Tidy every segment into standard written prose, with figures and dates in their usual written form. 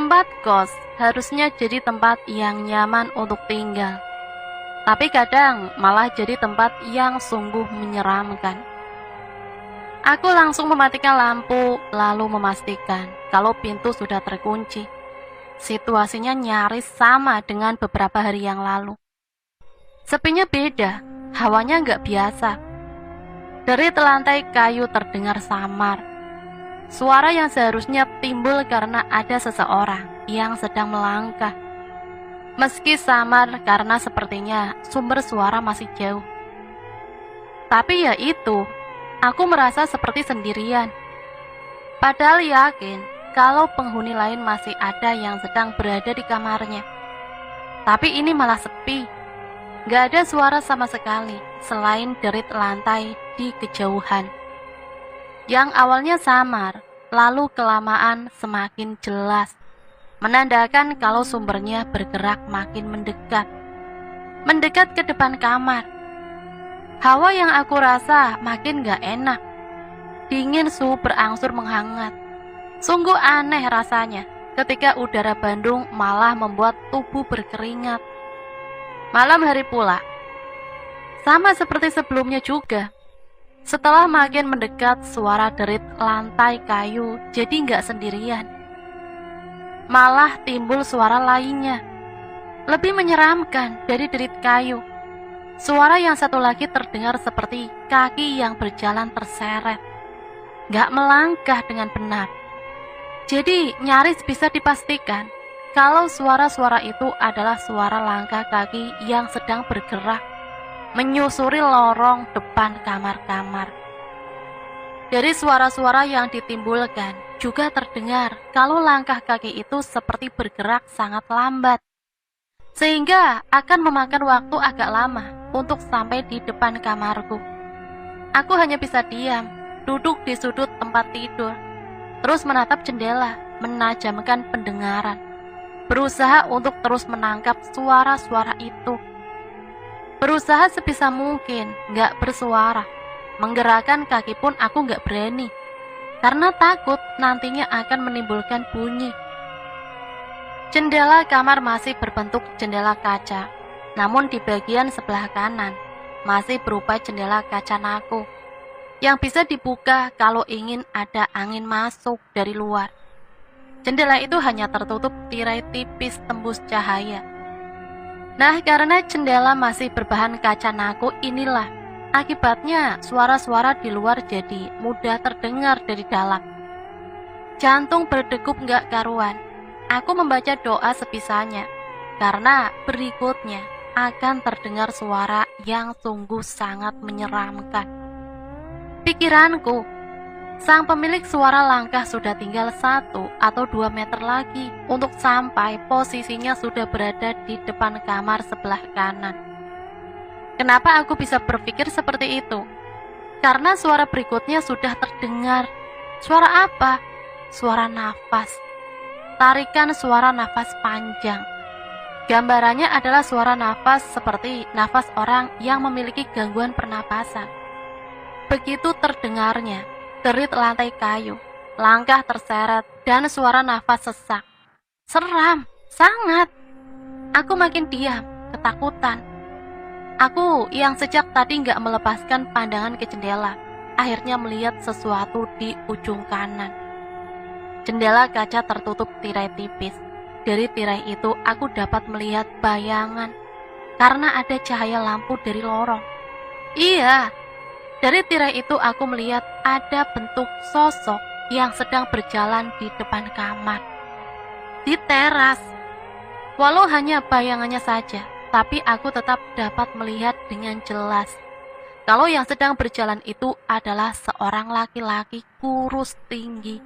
Tempat kos harusnya jadi tempat yang nyaman untuk tinggal, tapi kadang malah jadi tempat yang sungguh menyeramkan. Aku langsung mematikan lampu, lalu memastikan kalau pintu sudah terkunci. Situasinya nyaris sama dengan beberapa hari yang lalu. Sepinya beda, hawanya nggak biasa. Dari lantai kayu terdengar samar. Suara yang seharusnya timbul karena ada seseorang yang sedang melangkah. Meski samar karena sepertinya sumber suara masih jauh. Tapi ya itu, aku merasa seperti sendirian. Padahal yakin kalau penghuni lain masih ada yang sedang berada di kamarnya. Tapi ini malah sepi. Gak ada suara sama sekali selain derit lantai di kejauhan. Yang awalnya samar, lalu kelamaan semakin jelas, menandakan kalau sumbernya bergerak makin mendekat. Mendekat ke depan kamar. Hawa yang aku rasa makin gak enak. Dingin suhu berangsur menghangat. Sungguh aneh rasanya ketika udara Bandung malah membuat tubuh berkeringat. Malam hari pula, sama seperti sebelumnya juga. Setelah makin mendekat, suara derit lantai kayu jadi nggak sendirian. Malah timbul suara lainnya, lebih menyeramkan dari derit kayu. Suara yang satu lagi terdengar seperti kaki yang berjalan terseret, nggak melangkah dengan benar. Jadi nyaris bisa dipastikan kalau suara-suara itu adalah suara langkah kaki yang sedang bergerak menyusuri lorong depan kamar-kamar. Dari suara-suara yang ditimbulkan juga terdengar kalau langkah kaki itu seperti bergerak sangat lambat, sehingga akan memakan waktu agak lama untuk sampai di depan kamarku. Aku hanya bisa diam, duduk di sudut tempat tidur, terus menatap jendela, menajamkan pendengaran, berusaha untuk terus menangkap suara-suara itu. Berusaha sebisa mungkin gak bersuara. Menggerakkan kaki pun aku gak berani, karena takut nantinya akan menimbulkan bunyi. Jendela kamar masih berbentuk jendela kaca, namun di bagian sebelah kanan masih berupa jendela kaca naku yang bisa dibuka kalau ingin ada angin masuk dari luar. Jendela itu hanya tertutup tirai tipis tembus cahaya. Nah, karena jendela masih berbahan kaca naku inilah akibatnya suara-suara di luar jadi mudah terdengar dari dalam. Jantung berdegup gak karuan. Aku membaca doa sebisanya, karena berikutnya akan terdengar suara yang sungguh sangat menyeramkan. Pikiranku, sang pemilik suara langkah sudah tinggal 1 atau 2 meter lagi untuk sampai posisinya sudah berada di depan kamar sebelah kanan. Kenapa aku bisa berpikir seperti itu? Karena suara berikutnya sudah terdengar. Suara apa? Suara nafas. Tarikan suara nafas panjang. Gambarannya adalah suara nafas seperti nafas orang yang memiliki gangguan pernapasan. Begitu terdengarnya derit lantai kayu, langkah terseret, dan suara nafas sesak. Seram, sangat. Aku makin diam, ketakutan. Aku yang sejak tadi gak melepaskan pandangan ke jendela, akhirnya melihat sesuatu di ujung kanan. Jendela kaca tertutup tirai tipis. Dari tirai itu aku dapat melihat bayangan, karena ada cahaya lampu dari lorong. Iya, dari tirai itu aku melihat ada bentuk sosok yang sedang berjalan di depan kamar, di teras. Walau hanya bayangannya saja, tapi aku tetap dapat melihat dengan jelas kalau yang sedang berjalan itu adalah seorang laki-laki kurus tinggi.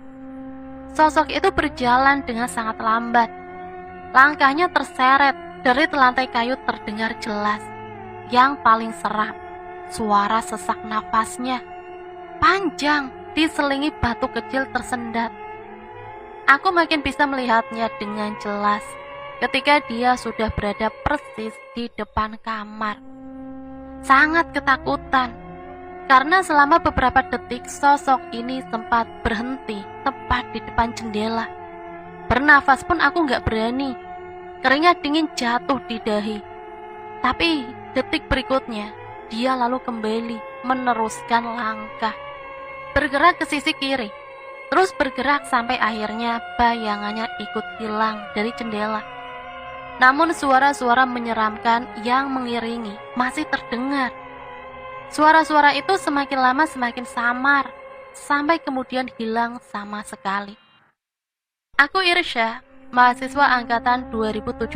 Sosok itu berjalan dengan sangat lambat. Langkahnya terseret, derit lantai kayu terdengar jelas. Yang paling seram, suara sesak nafasnya panjang, diselingi batu kecil tersendat. Aku makin bisa melihatnya dengan jelas ketika dia sudah berada persis di depan kamar. Sangat ketakutan, karena selama beberapa detik sosok ini sempat berhenti tepat di depan jendela. Bernafas pun aku nggak berani. Keringat dingin jatuh di dahi. Tapi detik berikutnya, dia lalu kembali meneruskan langkah. Bergerak ke sisi kiri. Terus bergerak sampai akhirnya bayangannya ikut hilang dari jendela. Namun suara-suara menyeramkan yang mengiringi masih terdengar. Suara-suara itu semakin lama semakin samar, sampai kemudian hilang sama sekali. Aku Irsya, mahasiswa angkatan 2017,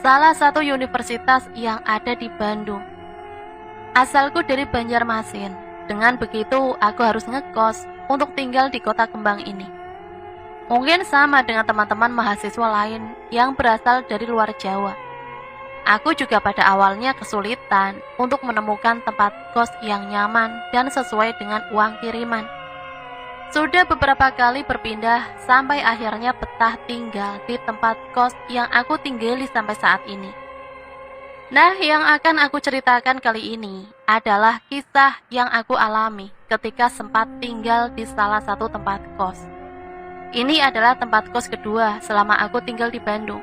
salah satu universitas yang ada di Bandung. Asalku dari Banjarmasin, dengan begitu aku harus ngekos untuk tinggal di kota kembang ini. Mungkin sama dengan teman-teman mahasiswa lain yang berasal dari luar Jawa. Aku juga pada awalnya kesulitan untuk menemukan tempat kos yang nyaman dan sesuai dengan uang kiriman. Sudah beberapa kali berpindah sampai akhirnya betah tinggal di tempat kos yang aku tinggali sampai saat ini. Nah, yang akan aku ceritakan kali ini adalah kisah yang aku alami ketika sempat tinggal di salah satu tempat kos. Ini adalah tempat kos kedua selama aku tinggal di Bandung.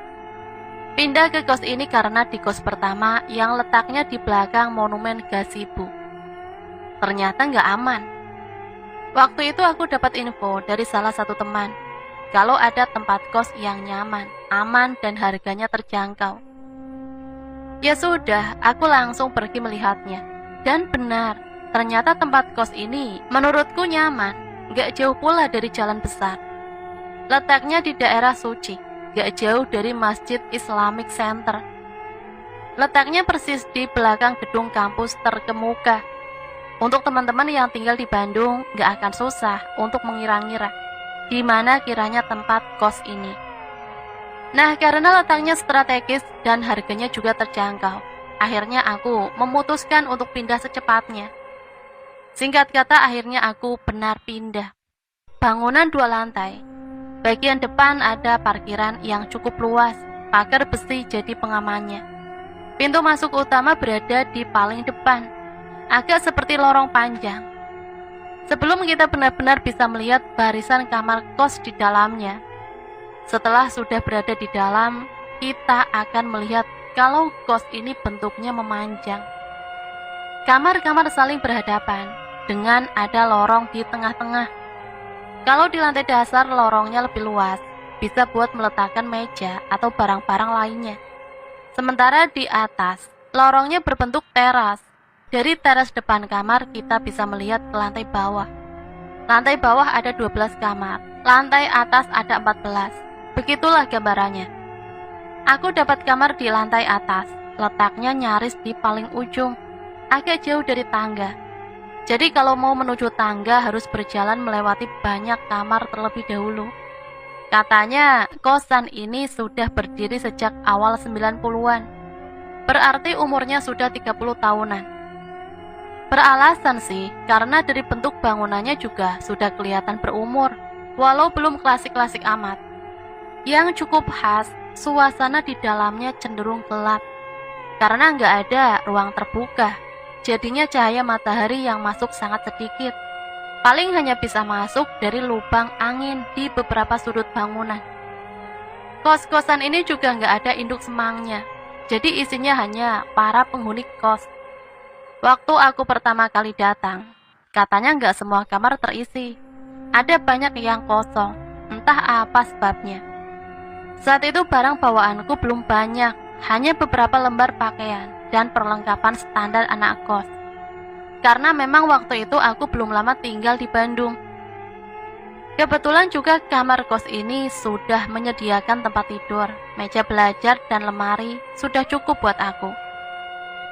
Pindah ke kos ini karena di kos pertama yang letaknya di belakang monumen gazebo ternyata nggak aman. Waktu itu aku dapat info dari salah satu teman kalau ada tempat kos yang nyaman, aman, dan harganya terjangkau. Ya sudah, aku langsung pergi melihatnya. Dan benar, ternyata tempat kos ini menurutku nyaman, gak jauh pula dari jalan besar. Letaknya di daerah suci, gak jauh dari Masjid Islamic Center. Letaknya persis di belakang gedung kampus terkemuka. Untuk teman-teman yang tinggal di Bandung, gak akan susah untuk mengira-ngira di mana kiranya tempat kos ini. Nah, karena letaknya strategis dan harganya juga terjangkau, akhirnya aku memutuskan untuk pindah secepatnya. Singkat kata, akhirnya aku benar pindah. Bangunan 2 lantai. Bagian depan ada parkiran yang cukup luas, pagar besi jadi pengamannya. Pintu masuk utama berada di paling depan, agak seperti lorong panjang. Sebelum kita benar-benar bisa melihat barisan kamar kos di dalamnya. Setelah sudah berada di dalam, kita akan melihat kalau kos ini bentuknya memanjang. Kamar-kamar saling berhadapan, dengan ada lorong di tengah-tengah. Kalau di lantai dasar lorongnya lebih luas, bisa buat meletakkan meja atau barang-barang lainnya. Sementara di atas, lorongnya berbentuk teras. Dari teras depan kamar kita bisa melihat ke lantai bawah. Lantai bawah ada 12 kamar, lantai atas ada 14. Begitulah gambarannya. Aku dapat kamar di lantai atas, letaknya nyaris di paling ujung, agak jauh dari tangga. Jadi kalau mau menuju tangga harus berjalan melewati banyak kamar terlebih dahulu. Katanya kosan ini sudah berdiri sejak awal 90-an. Berarti umurnya sudah 30 tahunan. Beralasan sih, karena dari bentuk bangunannya juga sudah kelihatan berumur, walau belum klasik-klasik amat. Yang cukup khas, suasana di dalamnya cenderung gelap. Karena nggak ada ruang terbuka, jadinya cahaya matahari yang masuk sangat sedikit. Paling hanya bisa masuk dari lubang angin di beberapa sudut bangunan. Kos-kosan ini juga nggak ada induk semangnya, jadi isinya hanya para penghuni kos. Waktu aku pertama kali datang, katanya nggak semua kamar terisi. Ada banyak yang kosong, entah apa sebabnya. Saat itu barang bawaanku belum banyak, hanya beberapa lembar pakaian dan perlengkapan standar anak kos. Karena memang waktu itu aku belum lama tinggal di Bandung. Kebetulan juga kamar kos ini sudah menyediakan tempat tidur, meja belajar, dan lemari sudah cukup buat aku.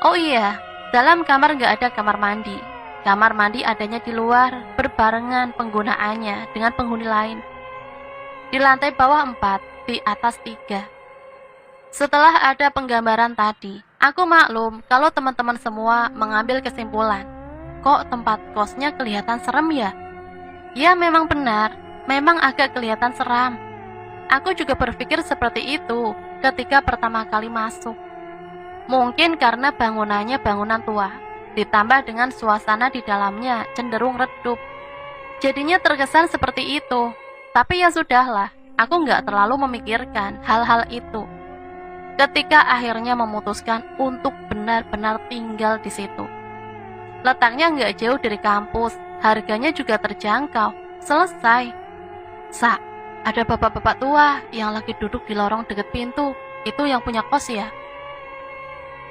Oh iya, dalam kamar nggak ada kamar mandi. Kamar mandi adanya di luar, berbarengan penggunaannya dengan penghuni lain. Di lantai bawah 4, di atas 3. Setelah ada penggambaran tadi, aku maklum kalau teman-teman semua mengambil kesimpulan, kok tempat kosnya kelihatan serem ya? Ya memang benar, memang agak kelihatan seram. Aku juga berpikir seperti itu ketika pertama kali masuk. Mungkin karena bangunannya bangunan tua, ditambah dengan suasana di dalamnya cenderung redup. Jadinya terkesan seperti itu, tapi ya sudahlah. aku nggak terlalu memikirkan hal-hal itu. Ketika akhirnya memutuskan untuk benar-benar tinggal di situ. Letaknya nggak jauh dari kampus, harganya juga terjangkau. Selesai. Sa, ada bapak-bapak tua yang lagi duduk di lorong dekat pintu. Itu yang punya kos ya?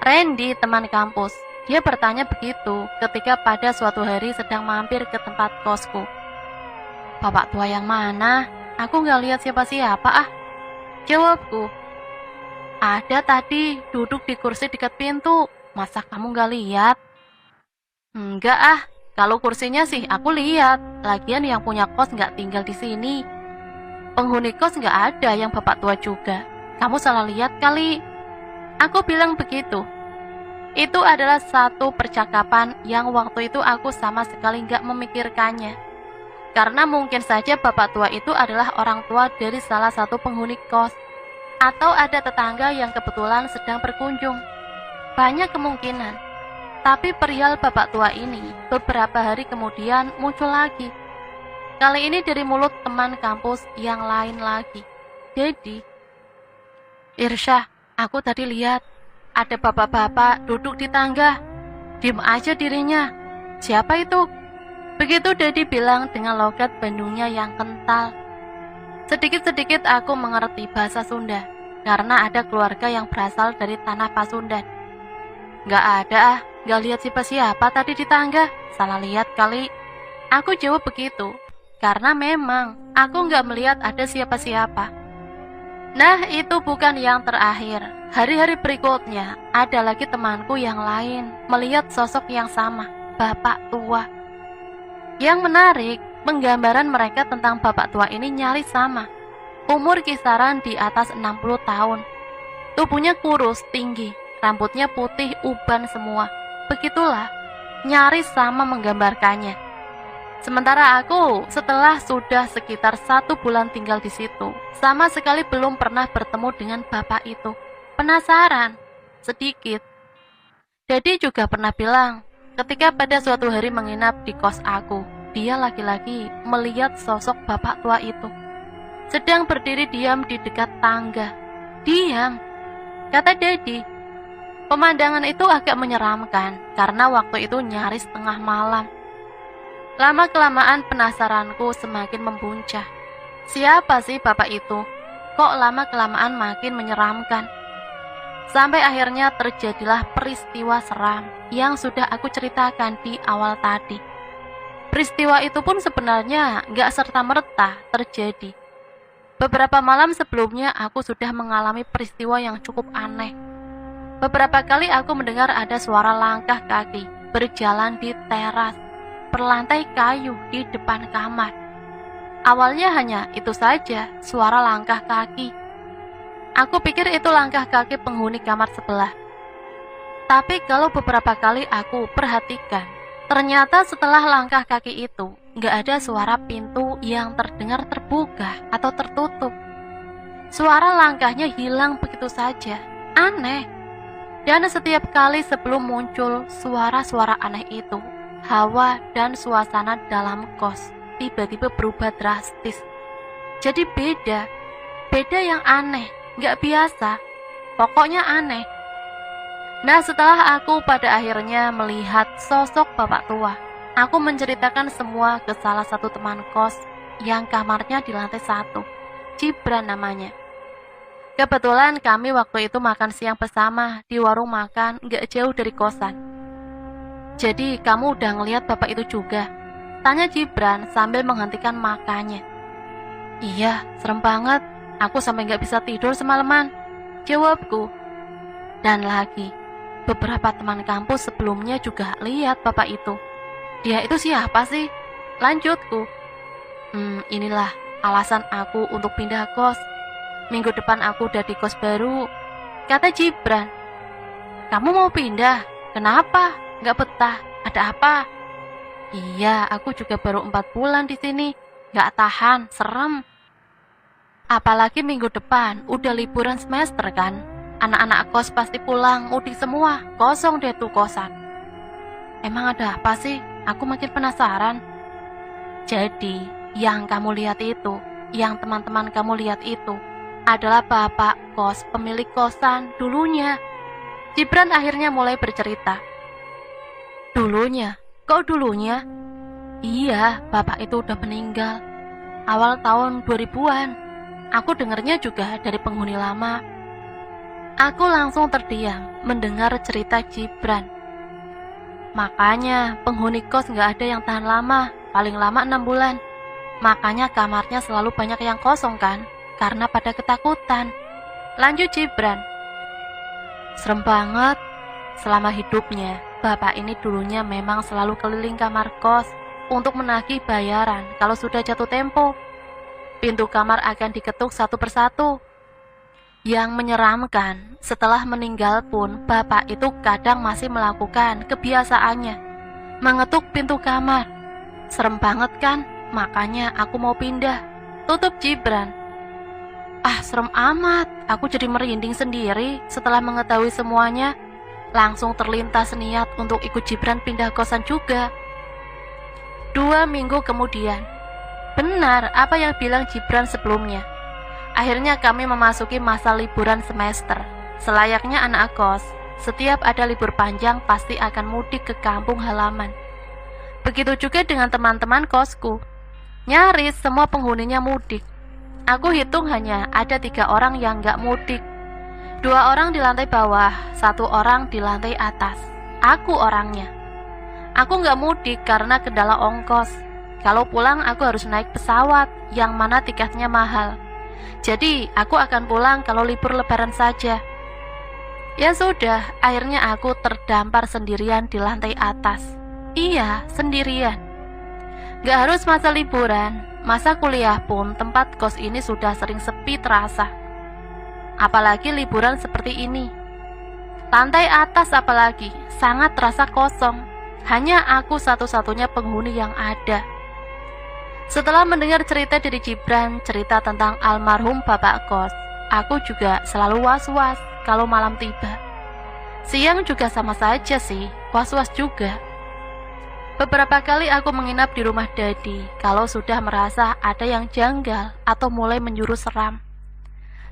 Randy, teman kampus. Dia bertanya begitu ketika pada suatu hari sedang mampir ke tempat kosku. Bapak tua yang mana? Aku nggak lihat siapa-siapa ah. Jawabku. Ada tadi, duduk di kursi dekat pintu. Masa kamu nggak lihat? Enggak ah, kalau kursinya sih aku lihat. Lagian yang punya kos nggak tinggal di sini. Penghuni kos nggak ada yang bapak tua juga. Kamu salah lihat kali. Aku bilang begitu. Itu adalah satu percakapan yang waktu itu aku sama sekali nggak memikirkannya. Karena mungkin saja bapak tua itu adalah orang tua dari salah satu penghuni kos. Atau ada tetangga yang kebetulan sedang berkunjung. Banyak kemungkinan. Tapi perihal bapak tua ini beberapa hari kemudian muncul lagi. Kali ini dari mulut teman kampus yang lain lagi. Jadi, Irsya, aku tadi lihat ada bapak-bapak duduk di tangga. Diam aja dirinya. Siapa itu? Begitu Dedi bilang dengan logat Bandungnya yang kental. Sedikit-sedikit aku mengerti bahasa Sunda, karena ada keluarga yang berasal dari tanah Pasundan. Gak ada ah, gak lihat siapa-siapa tadi di tangga. Salah lihat kali. Aku jawab begitu, karena memang aku gak melihat ada siapa-siapa. Nah, itu bukan yang terakhir. Hari-hari berikutnya, ada lagi temanku yang lain melihat sosok yang sama, bapak tua. Yang menarik, penggambaran mereka tentang bapak tua ini nyaris sama. Umur kisaran di atas 60 tahun. Tubuhnya kurus, tinggi, rambutnya putih, uban semua. Begitulah, nyaris sama menggambarkannya. Sementara aku, setelah sudah sekitar 1 bulan tinggal di situ, sama sekali belum pernah bertemu dengan bapak itu. Penasaran, sedikit. Dedi juga pernah bilang, ketika pada suatu hari menginap di kos aku, dia lagi-lagi melihat sosok bapak tua itu. Sedang berdiri diam di dekat tangga. Diam, kata Dedi. Pemandangan itu agak menyeramkan, karena waktu itu nyaris tengah malam. Lama-kelamaan penasaranku semakin membuncah. Siapa sih bapak itu? Kok lama-kelamaan makin menyeramkan? Sampai akhirnya terjadilah peristiwa seram yang sudah aku ceritakan di awal tadi. Peristiwa itu pun sebenarnya gak serta-merta terjadi. Beberapa malam sebelumnya aku sudah mengalami peristiwa yang cukup aneh. Beberapa kali aku mendengar ada suara langkah kaki berjalan di teras berlantai kayu di depan kamar. Awalnya hanya itu saja, suara langkah kaki. Aku pikir itu langkah kaki penghuni kamar sebelah. Tapi kalau beberapa kali aku perhatikan, ternyata setelah langkah kaki itu, nggak ada suara pintu yang terdengar terbuka atau tertutup. Suara langkahnya hilang begitu saja. Aneh. Dan setiap kali sebelum muncul suara-suara aneh itu, hawa dan suasana dalam kos tiba-tiba berubah drastis. Jadi beda yang aneh, gak biasa, pokoknya aneh. Nah, setelah aku pada akhirnya melihat sosok bapak tua, aku menceritakan semua ke salah satu teman kos yang kamarnya di lantai 1, Cibran namanya. Kebetulan kami waktu itu makan siang bersama di warung makan gak jauh dari kosan. Jadi kamu udah ngelihat bapak itu juga? Tanya Cibran sambil menghentikan makannya. Iya, serem banget. Aku sampai gak bisa tidur semalaman, jawabku. Dan lagi, beberapa teman kampus sebelumnya juga lihat bapak itu. Dia itu siapa sih? Lanjutku. Inilah alasan aku untuk pindah kos. Minggu depan aku udah di kos baru, kata Cibran. Kamu mau pindah? Kenapa? Gak betah? Ada apa? Iya, aku juga baru 4 bulan di sini. Gak tahan, serem. Apalagi minggu depan udah liburan semester kan. Anak-anak kos pasti pulang, mudik semua. Kosong deh tuh kosan. Emang ada apa sih? Aku makin penasaran. Jadi, yang kamu lihat itu, yang teman-teman kamu lihat itu adalah bapak kos pemilik kosan dulunya. Gibran akhirnya mulai bercerita. Dulunya? Kok dulunya? Iya, bapak itu udah meninggal awal tahun 2000-an. Aku dengarnya juga dari penghuni lama. Aku langsung terdiam mendengar cerita Gibran. Makanya penghuni kos gak ada yang tahan lama, paling lama 6 bulan. Makanya kamarnya selalu banyak yang kosong kan, karena pada ketakutan. Lanjut Gibran. Serem banget. Selama hidupnya, bapak ini dulunya memang selalu keliling kamar kos untuk menagih bayaran kalau sudah jatuh tempo. Pintu kamar akan diketuk satu persatu. Yang menyeramkan, setelah meninggal pun bapak itu kadang masih melakukan kebiasaannya, mengetuk pintu kamar. Serem banget kan? Makanya aku mau pindah. Tutup Gibran. Ah, serem amat. Aku jadi merinding sendiri setelah mengetahui semuanya. Langsung terlintas niat untuk ikut Gibran pindah kosan juga. 2 minggu kemudian, benar apa yang bilang Gibran sebelumnya. Akhirnya kami memasuki masa liburan semester. Selayaknya anak kos, setiap ada libur panjang pasti akan mudik ke kampung halaman. Begitu juga dengan teman-teman kosku. Nyaris semua penghuninya mudik. Aku hitung hanya ada 3 orang yang gak mudik. 2 orang di lantai bawah, 1 orang di lantai atas. Aku orangnya. Aku gak mudik karena kendala ongkos. Kalau pulang aku harus naik pesawat, yang mana tiketnya mahal. Jadi aku akan pulang kalau libur lebaran saja. Ya sudah, akhirnya aku terdampar sendirian di lantai atas. Iya, sendirian. Gak harus masa liburan, masa kuliah pun tempat kos ini sudah sering sepi terasa. Apalagi liburan seperti ini. Lantai atas apalagi, sangat terasa kosong. Hanya aku satu-satunya penghuni yang ada. Setelah mendengar cerita dari Gibran, cerita tentang almarhum bapak kos, aku juga selalu was-was kalau malam tiba. Siang juga sama saja sih, was-was juga. Beberapa kali aku menginap di rumah Dadi kalau sudah merasa ada yang janggal atau mulai menyuruh seram.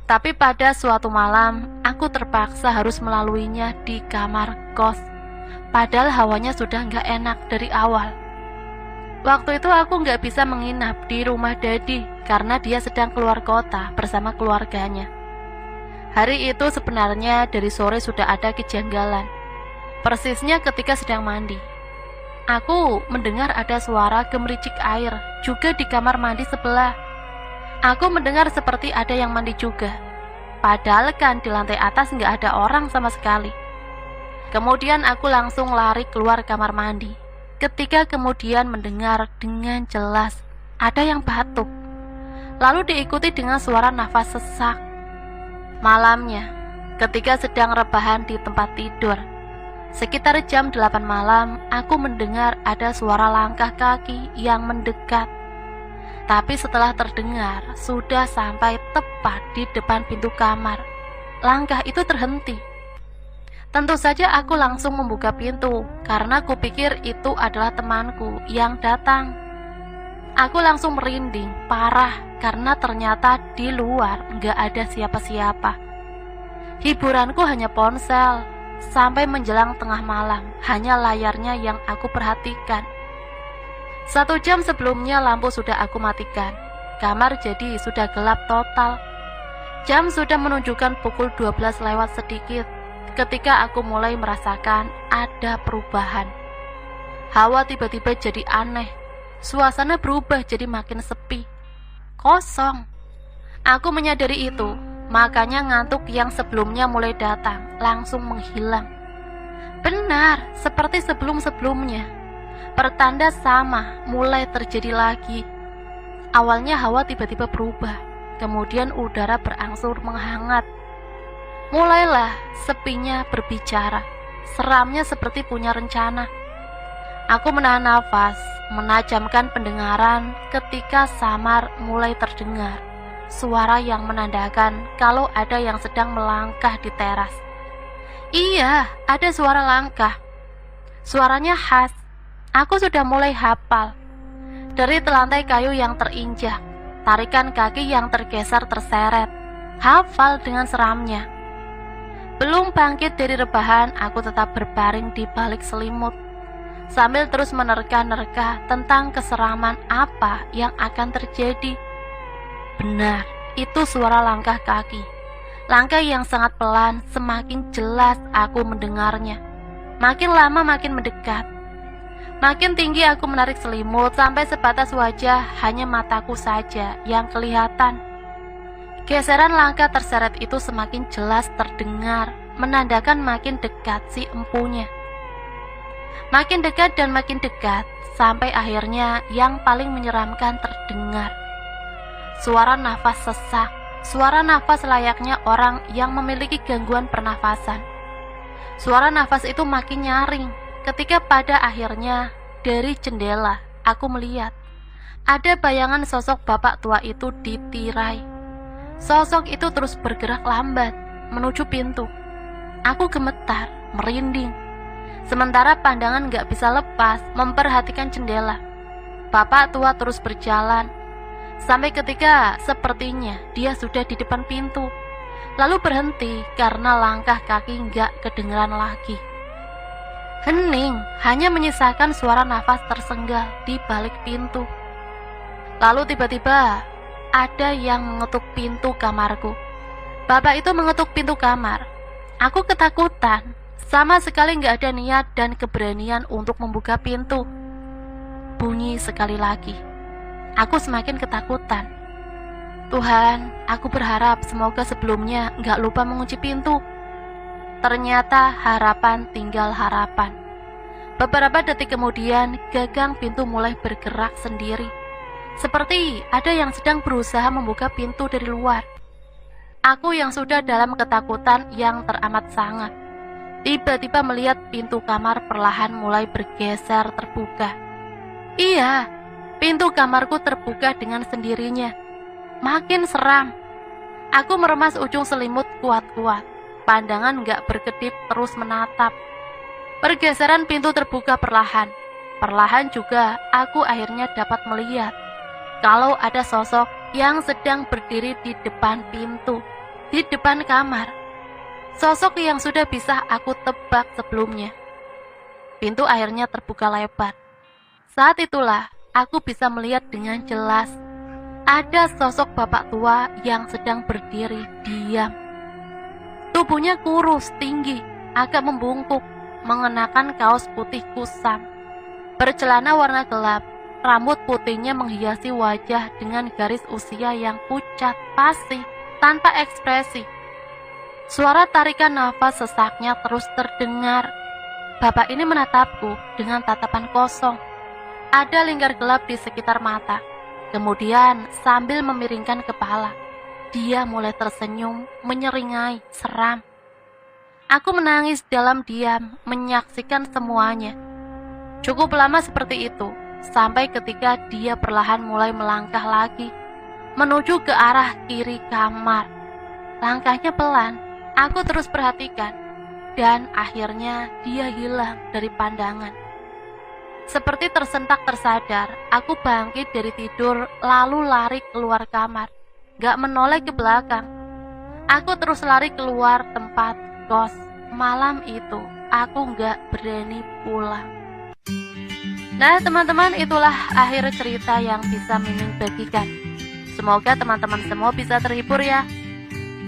Tapi pada suatu malam, aku terpaksa harus melaluinya di kamar kos. Padahal hawanya sudah gak enak dari awal. Waktu itu aku nggak bisa menginap di rumah Dadi karena dia sedang keluar kota bersama keluarganya. Hari itu sebenarnya dari sore sudah ada kejanggalan. Persisnya ketika sedang mandi. Aku mendengar ada suara gemericik air juga di kamar mandi sebelah. Aku mendengar seperti ada yang mandi juga. Padahal kan di lantai atas nggak ada orang sama sekali. Kemudian aku langsung lari keluar kamar mandi. Ketika kemudian mendengar dengan jelas ada yang batuk, lalu diikuti dengan suara nafas sesak. Malamnya, ketika sedang rebahan di tempat tidur, sekitar jam 8 malam, aku mendengar ada suara langkah kaki yang mendekat. Tapi setelah terdengar, sudah sampai tepat di depan pintu kamar. Langkah itu terhenti. Tentu saja aku langsung membuka pintu, karena kupikir itu adalah temanku yang datang. Aku langsung merinding, parah, karena ternyata di luar nggak ada siapa-siapa. Hiburanku hanya ponsel, sampai menjelang tengah malam, hanya layarnya yang aku perhatikan. 1 jam sebelumnya lampu sudah aku matikan, kamar jadi sudah gelap total. Jam sudah menunjukkan pukul 12 lewat sedikit. Ketika aku mulai merasakan ada perubahan. Hawa tiba-tiba jadi aneh. Suasana berubah jadi makin sepi. Kosong. Aku menyadari itu, makanya ngantuk yang sebelumnya mulai datang langsung menghilang. Benar, seperti sebelum-sebelumnya. Pertanda sama mulai terjadi lagi. Awalnya hawa tiba-tiba berubah, kemudian udara berangsur menghangat. Mulailah sepinya berbicara, seramnya seperti punya rencana. Aku menahan nafas, menajamkan pendengaran ketika samar mulai terdengar suara yang menandakan kalau ada yang sedang melangkah di teras. Iya, ada suara langkah. Suaranya khas. Aku sudah mulai hafal. Dari lantai kayu yang terinjak, tarikan kaki yang tergeser terseret, hafal dengan seramnya. Belum bangkit dari rebahan, aku tetap berbaring di balik selimut, sambil terus menerka-nerka tentang keseraman apa yang akan terjadi. Benar, itu suara langkah kaki. Langkah yang sangat pelan, semakin jelas aku mendengarnya. Makin lama makin mendekat. Makin tinggi aku menarik selimut sampai sebatas wajah, hanya mataku saja yang kelihatan. Geseran langkah terseret itu semakin jelas terdengar, menandakan makin dekat si empunya. Makin dekat dan makin dekat, sampai akhirnya yang paling menyeramkan terdengar. Suara nafas sesak, suara nafas layaknya orang yang memiliki gangguan pernafasan. Suara nafas itu makin nyaring ketika pada akhirnya dari jendela aku melihat ada bayangan sosok bapak tua itu di tirai. Sosok itu terus bergerak lambat menuju pintu. Aku gemetar, merinding. Sementara pandangan gak bisa lepas memperhatikan jendela. Bapak tua terus berjalan sampai ketika sepertinya dia sudah di depan pintu, lalu berhenti karena langkah kaki gak kedengeran lagi. Hening, hanya menyisakan suara nafas tersenggal di balik pintu. Lalu tiba-tiba ada yang mengetuk pintu kamarku. Bapak itu mengetuk pintu kamar. Aku ketakutan, sama sekali gak ada niat dan keberanian untuk membuka pintu. Bunyi sekali lagi. Aku semakin ketakutan. Tuhan, aku berharap semoga sebelumnya gak lupa mengunci pintu. Ternyata harapan tinggal harapan. Beberapa detik kemudian, gagang pintu mulai bergerak sendiri. Seperti ada yang sedang berusaha membuka pintu dari luar. Aku yang sudah dalam ketakutan yang teramat sangat, tiba-tiba melihat pintu kamar perlahan mulai bergeser terbuka. Iya, pintu kamarku terbuka dengan sendirinya. Makin seram. Aku meremas ujung selimut kuat-kuat. Pandangan gak berkedip terus menatap. Pergeseran pintu terbuka perlahan. Perlahan juga aku akhirnya dapat melihat kalau ada sosok yang sedang berdiri di depan pintu, di depan kamar. Sosok yang sudah bisa aku tebak sebelumnya. Pintu akhirnya terbuka lebar. Saat itulah aku bisa melihat dengan jelas ada sosok bapak tua yang sedang berdiri diam. Tubuhnya kurus, tinggi, agak membungkuk, mengenakan kaos putih kusam, bercelana warna gelap. Rambut putihnya menghiasi wajah dengan garis usia yang pucat, pasi, tanpa ekspresi. Suara tarikan nafas sesaknya terus terdengar. Bapak ini menatapku dengan tatapan kosong. Ada lingkar gelap di sekitar mata. Kemudian sambil memiringkan kepala, dia mulai tersenyum, menyeringai, seram. Aku menangis dalam diam, menyaksikan semuanya. Cukup lama seperti itu, sampai ketika dia perlahan mulai melangkah lagi, menuju ke arah kiri kamar. Langkahnya pelan, aku terus perhatikan, dan akhirnya dia hilang dari pandangan. Seperti tersentak tersadar, aku bangkit dari tidur lalu lari keluar kamar, gak menoleh ke belakang. Aku terus lari keluar tempat kos. Malam itu aku gak berani pulang. Nah teman-teman, itulah akhir cerita yang bisa Mimin bagikan. Semoga teman-teman semua bisa terhibur ya.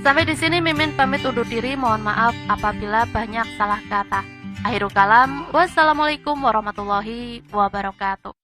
Sampai di sini Mimin pamit undur diri, mohon maaf apabila banyak salah kata. Akhirul kalam, wassalamualaikum warahmatullahi wabarakatuh.